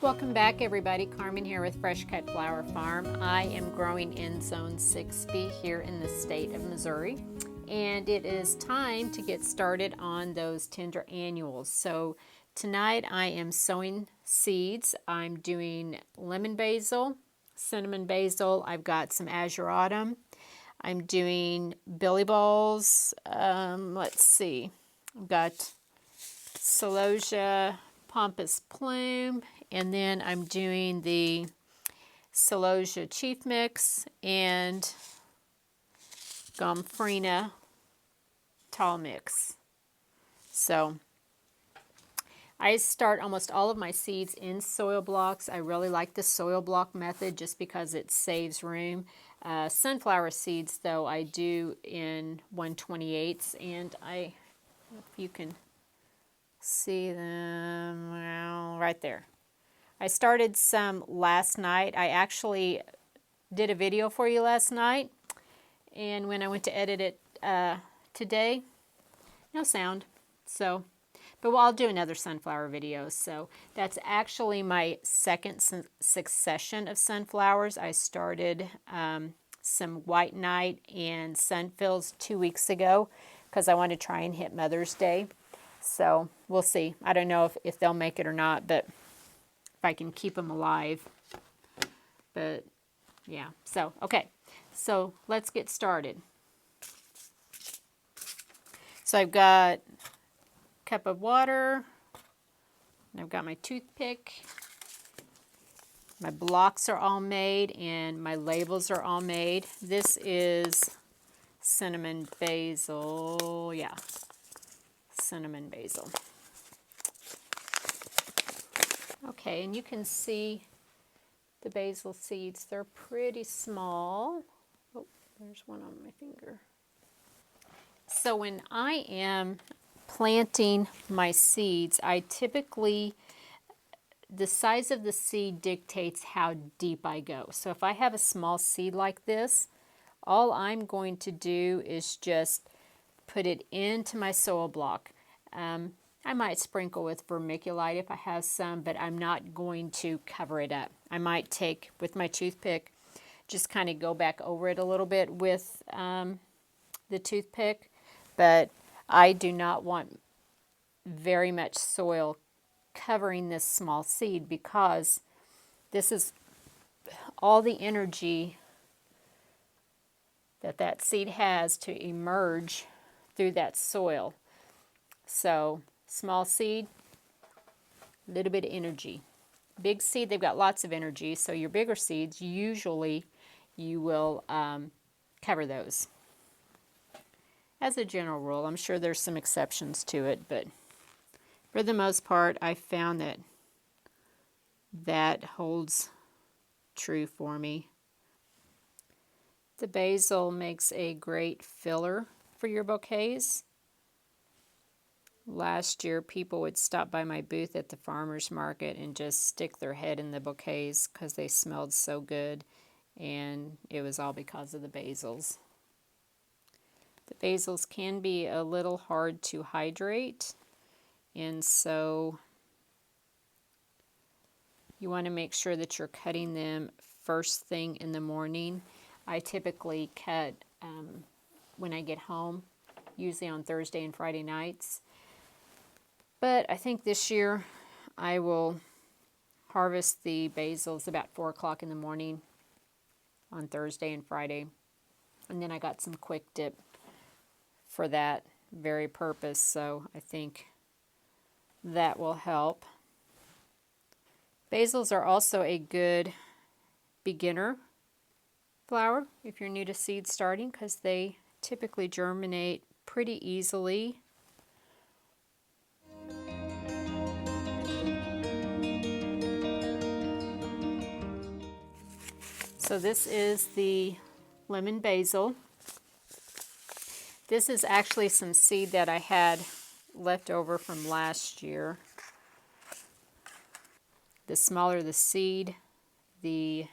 Welcome back everybody, Carmen here with Fresh Cut Flower Farm. I am growing in Zone 6B here in the state of Missouri, and it is time to get started on those tender annuals. So tonight I am sowing seeds. I'm doing lemon basil, cinnamon basil, I've got some ageratum, I'm doing billy balls, let's see, I've got Celosia, pompous plume, and then I'm doing the Celosia chief mix and Gomphrena tall mix. So I start almost all of my seeds in soil blocks. I really like the soil block method just because it saves room. Sunflower seeds though I do in 1/28, and if you can see them right there. I started some last night. I actually did a video for you last night, and when I went to edit it today, no sound. So, but I'll do another sunflower video. So that's actually my second succession of sunflowers. I started some white night and sunfills 2 weeks ago because I wanted to try and hit Mother's Day. So we'll see. I don't know if they'll make it or not, but if I can keep them alive. But yeah, so okay. So let's get started. So I've got a cup of water, and I've got my toothpick. My blocks are all made and my labels are all made. This is cinnamon basil, yeah. Cinnamon basil. Okay, and you can see the basil seeds. They're pretty small. Oh, there's one on my finger. So when I am planting my seeds, I typically, the size of the seed dictates how deep I go. So if I have a small seed like this, all I'm going to do is just put it into my soil block. I might sprinkle with vermiculite if I have some, but I'm not going to cover it up. I might take, with my toothpick, just kind of go back over it a little bit with the toothpick, but I do not want very much soil covering this small seed because this is all the energy that seed has to emerge through that soil. So small seed, a little bit of energy. Big seed, they've got lots of energy, so your bigger seeds, usually you will cover those. As a general rule, I'm sure there's some exceptions to it, but for the most part, I found that holds true for me. The basil makes a great filler for your bouquets. Last year, people would stop by my booth at the farmer's market and just stick their head in the bouquets because they smelled so good, and it was all because of the basils. The basils can be a little hard to hydrate, and so you want to make sure that you're cutting them first thing in the morning. I typically cut when I get home, usually on Thursday and Friday nights. But I think this year I will harvest the basils about 4 o'clock in the morning on Thursday and Friday. And then I got some quick dip for that very purpose, so I think that will help. Basils are also a good beginner flower if you're new to seed starting because they typically germinate pretty easily. So this is the lemon basil. This is actually some seed that I had left over from last year. The smaller the seed, the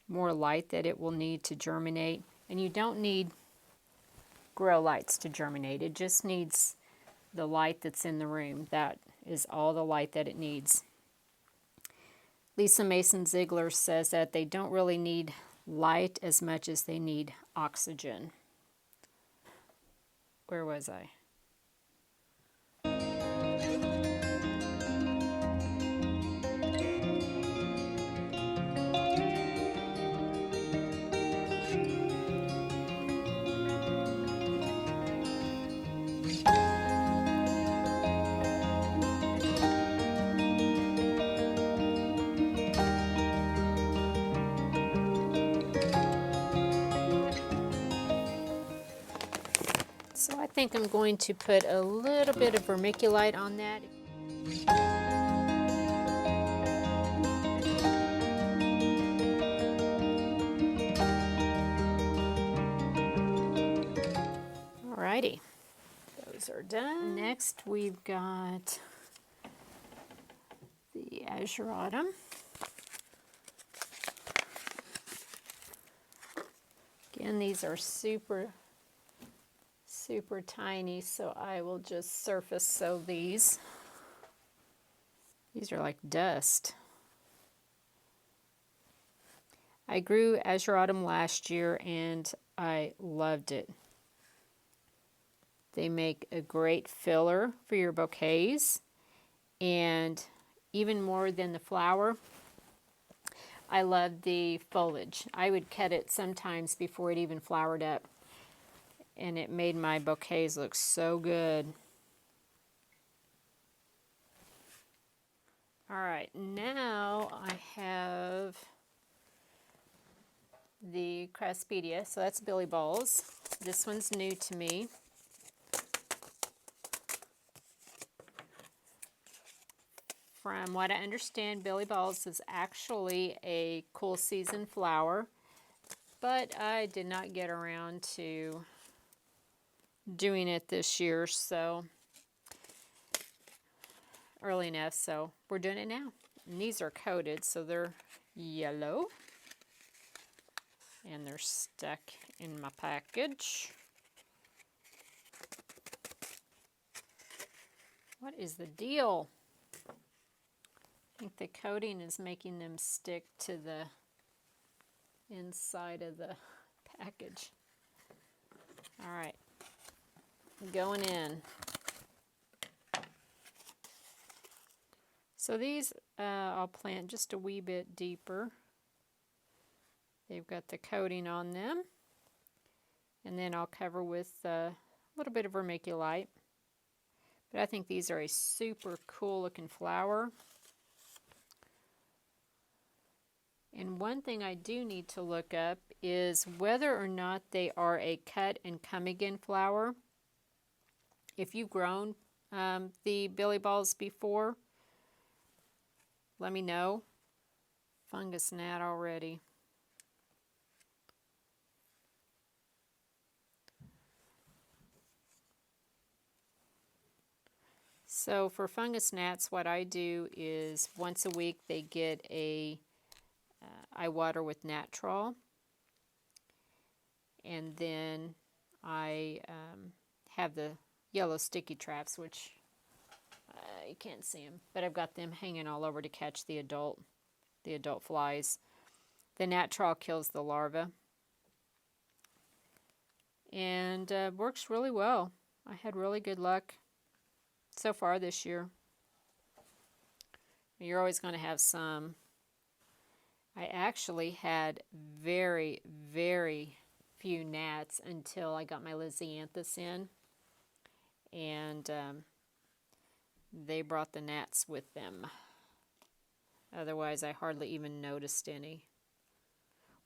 more light that it will need to germinate. And you don't need grow lights to germinate. It just needs the light that's in the room. That is all the light that it needs. Lisa Mason Ziegler says that they don't really need light as much as they need oxygen. Where was I? So I think I'm going to put a little bit of vermiculite on that. Alrighty, those are done. Next we've got the Ageratum. Again, these are super tiny, so I will just surface sow these. These are like dust. I grew Ageratum last year and I loved it. They make a great filler for your bouquets, and even more than the flower, I love the foliage. I would cut it sometimes before it even flowered up, and it made my bouquets look so good. Alright, now I have the Craspedia, so that's Billy Balls. This one's new to me. From what I understand, Billy Balls is actually a cool season flower, but I did not get around to doing it this year, so early enough, so we're doing it now. And these are coated, so they're yellow, and they're stuck in my package. What is the deal? I think the coating is making them stick to the inside of the package. All right, going in. So these I'll plant just a wee bit deeper. They've got the coating on them. And then I'll cover with a little bit of vermiculite. But I think these are a super cool looking flower. And one thing I do need to look up is whether or not they are a cut and come again flower. If you've grown the Billy Balls before, let me know. Fungus gnat already. So for fungus gnats, what I do is once a week they get a I water with Natrol, and then I have the yellow sticky traps, which you can't see them, but I've got them hanging all over to catch the adult flies. The Natrol kills the larvae, and works really well. I had really good luck so far this year. You're always going to have some. I actually had very, very few gnats until I got my Lysianthus in, and they brought the gnats with them. Otherwise, I hardly even noticed any,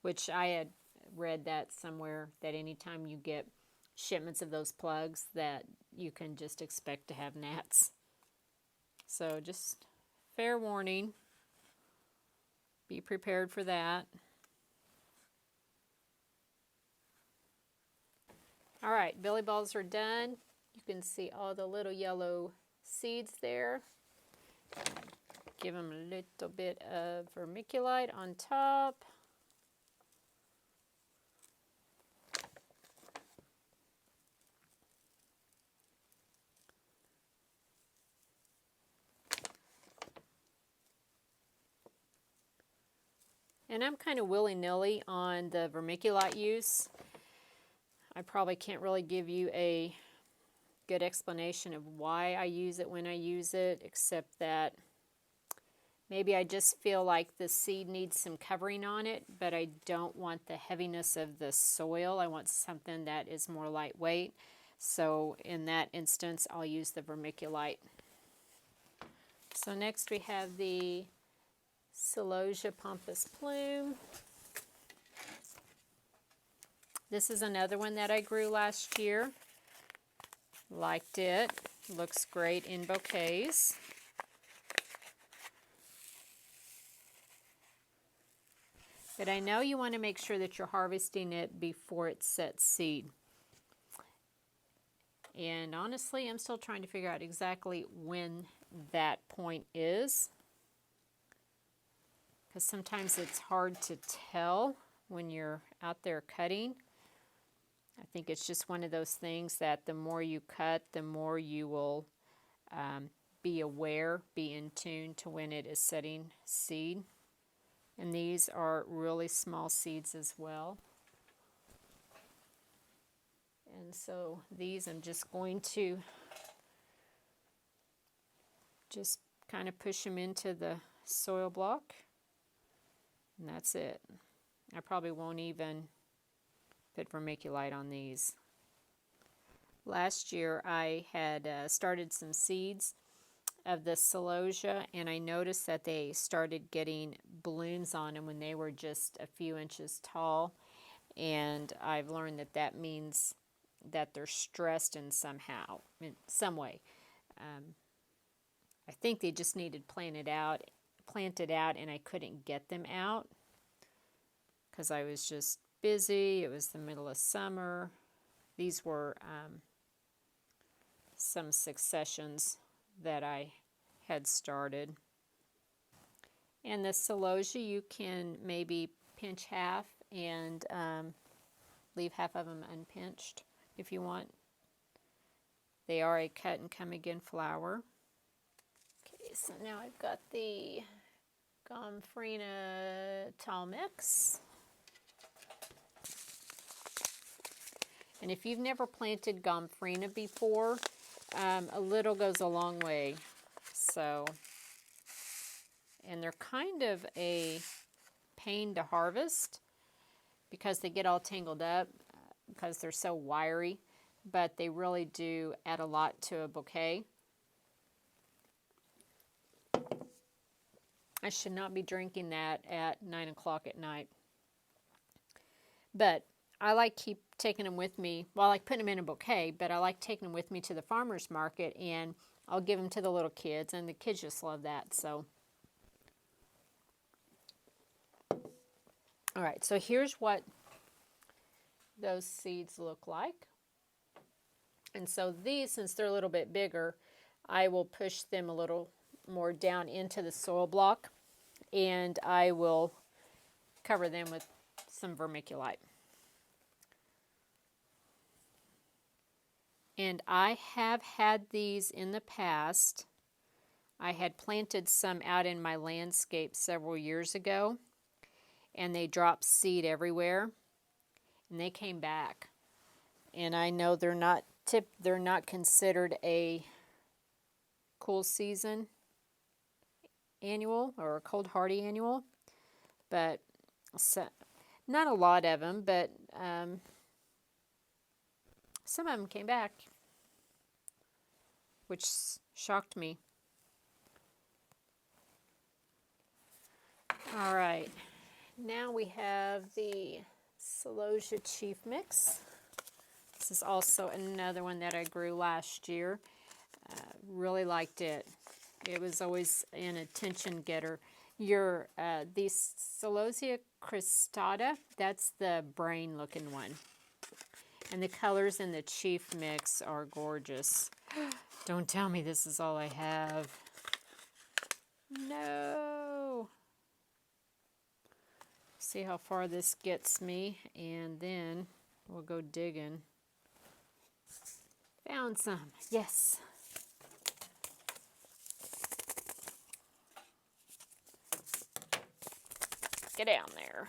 which I had read that somewhere, that anytime you get shipments of those plugs that you can just expect to have gnats. So just fair warning. Be prepared for that. All right, Billy Balls are done. You can see all the little yellow seeds there. Give them a little bit of vermiculite on top. And I'm kind of willy-nilly on the vermiculite use. I probably can't really give you a good explanation of why I use it when I use it, except that maybe I just feel like the seed needs some covering on it, but I don't want the heaviness of the soil. I want something that is more lightweight. So in that instance, I'll use the vermiculite. So next we have the Celosia pompous plume. This is another one that I grew last year. Liked it. Looks great in bouquets. But I know you want to make sure that you're harvesting it before it sets seed. And honestly, I'm still trying to figure out exactly when that point is, because sometimes it's hard to tell when you're out there cutting. I think it's just one of those things that the more you cut, the more you will be aware, be in tune to when it is setting seed. And these are really small seeds as well. And so these I'm just going to just kind of push them into the soil block. And that's it. I probably won't even put vermiculite on these. Last year I had started some seeds of the Celosia, and I noticed that they started getting blooms on them when they were just a few inches tall. And I've learned that that means that they're stressed in in some way. I think they just needed planted out, and I couldn't get them out because I was just busy. It was the middle of summer. These were some successions that I had started. And the Celosia, you can maybe pinch half and leave half of them unpinched if you want. They are a cut and come again flower. Okay, so now I've got the Gomphrena tall mix. And if you've never planted Gomphrena before, a little goes a long way. So, and they're kind of a pain to harvest because they get all tangled up because they're so wiry, but they really do add a lot to a bouquet. I should not be drinking that at 9 o'clock at night. But I like keep taking them with me. Well, I like putting them in a bouquet, but I like taking them with me to the farmer's market, and I'll give them to the little kids, and the kids just love that. So, all right, so here's what those seeds look like. And so these, since they're a little bit bigger, I will push them a little more down into the soil block, and I will cover them with some vermiculite. And I have had these in the past. I had planted some out in my landscape several years ago, and they dropped seed everywhere, and they came back. And I know they're not considered a cool season annual or a cold hardy annual, but not a lot of them, but some of them came back, which shocked me. All right, now we have the Celosia Chief Mix. This is also another one that I grew last year. Really liked it. It was always an attention getter. The Celosia cristata, that's the brain looking one. And the colors in the Chief Mix are gorgeous. Don't tell me this is all I have. No. See how far this gets me, and then we'll go digging. Found some. Yes. it down there.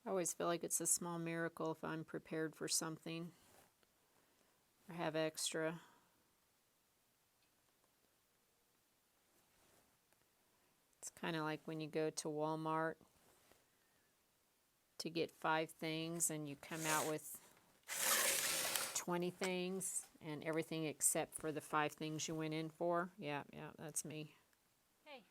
I always feel like it's a small miracle if I'm prepared for something or have extra. It's kind of like when you go to Walmart to get 5 things and you come out with 20 things and everything except for the 5 things you went in for. Yeah, that's me. Okay.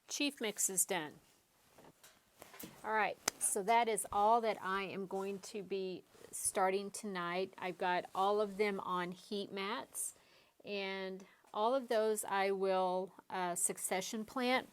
Chief mix is done. All right, so that is all that I am going to be starting tonight. I've got all of them on heat mats, and all of those I will succession plant.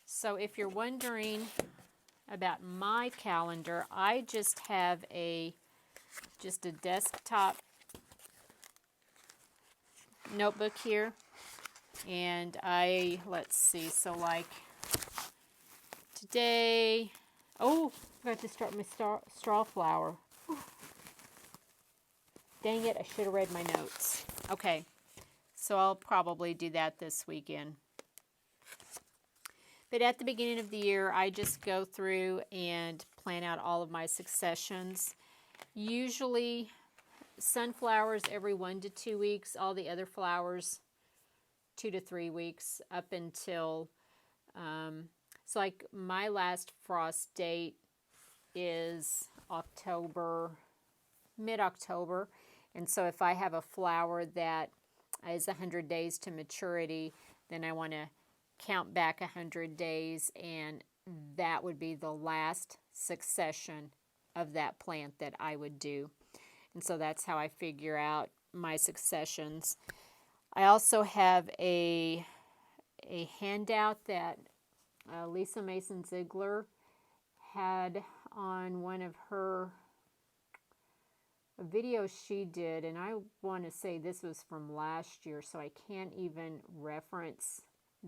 So if you're wondering about my calendar, I just have just a desktop notebook here, and let's see, so like today, oh, I forgot to start my straw flower. Dang it, I should have read my notes. Okay, so I'll probably do that this weekend. But at the beginning of the year, I just go through and plan out all of my successions. Usually sunflowers every 1 to 2 weeks, all the other flowers 2 to 3 weeks up until, so like my last frost date is October, mid-October. And so if I have a flower that is 100 days to maturity, then I want to count back 100 days, and that would be the last succession of that plant that I would do. And so that's how I figure out my successions. I also have a handout that Lisa Mason Ziegler had on one of her videos she did, and I want to say this was from last year, so I can't even reference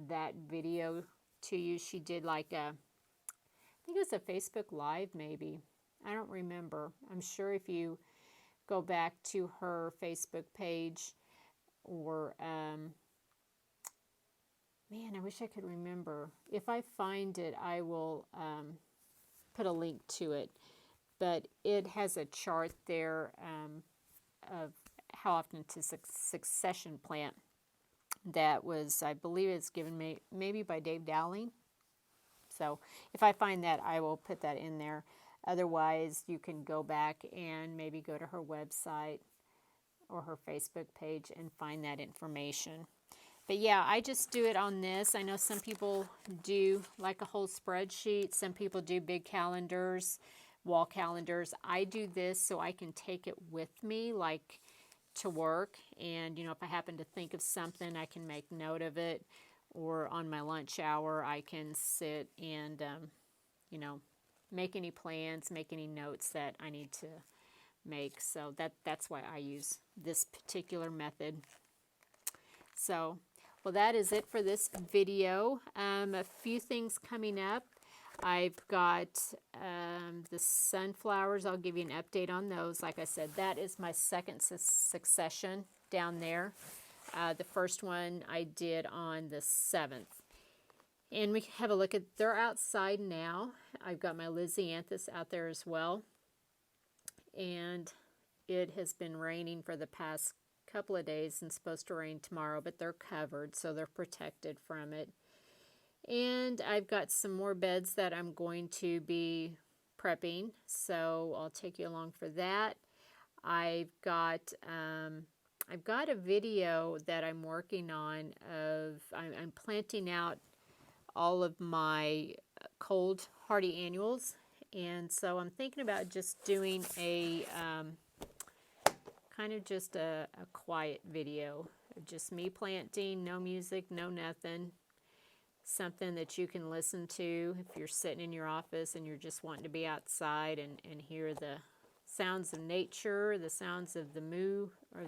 that video to you. She did like I think it was a Facebook Live maybe. I don't remember. I'm sure if you go back to her Facebook page or, man, I wish I could remember. If I find it, I will put a link to it. But it has a chart there of how often to succession plant. That was, I believe it's given me maybe by Dave Dowling. So if I find that, I will put that in there. Otherwise, you can go back and maybe go to her website or her Facebook page and find that information. But yeah, I just do it on this. I know some people do like a whole spreadsheet. Some people do big calendars, wall calendars. I do this so I can take it with me, like to work. And, if I happen to think of something, I can make note of it. Or on my lunch hour, I can sit and, make any plans, make any notes that I need to make. So that's why I use this particular method. So, well, that is it for this video. A few things coming up. I've got the sunflowers. I'll give you an update on those. Like I said, that is my second succession down there. The first one I did on the 7th. And we have a look at, they're outside now. I've got my Lysianthus out there as well. And it has been raining for the past couple of days and supposed to rain tomorrow, but they're covered, so they're protected from it. And I've got some more beds that I'm going to be prepping, so I'll take you along for that. I've got a video that I'm working on of I'm planting out all of my cold hardy annuals, and so I'm thinking about just doing a kind of just a quiet video, just me planting, no music, no nothing. Something that you can listen to if you're sitting in your office and you're just wanting to be outside and hear the sounds of nature, the sounds of the moo, or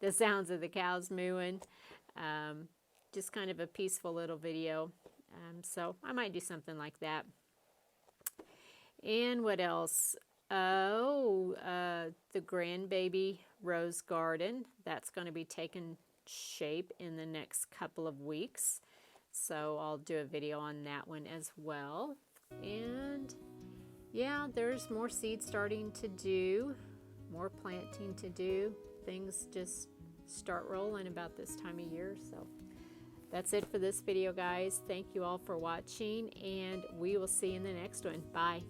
the sounds of the cows mooing. Just kind of a peaceful little video. So I might do something like that. And what else? Oh, the grandbaby rose garden. That's going to be taking shape in the next couple of weeks. So I'll do a video on that one as well. And yeah, there's more seed starting to do, more planting to do. Things just start rolling about this time of year. So that's it for this video, guys. Thank you all for watching, and we will see you in the next one. Bye.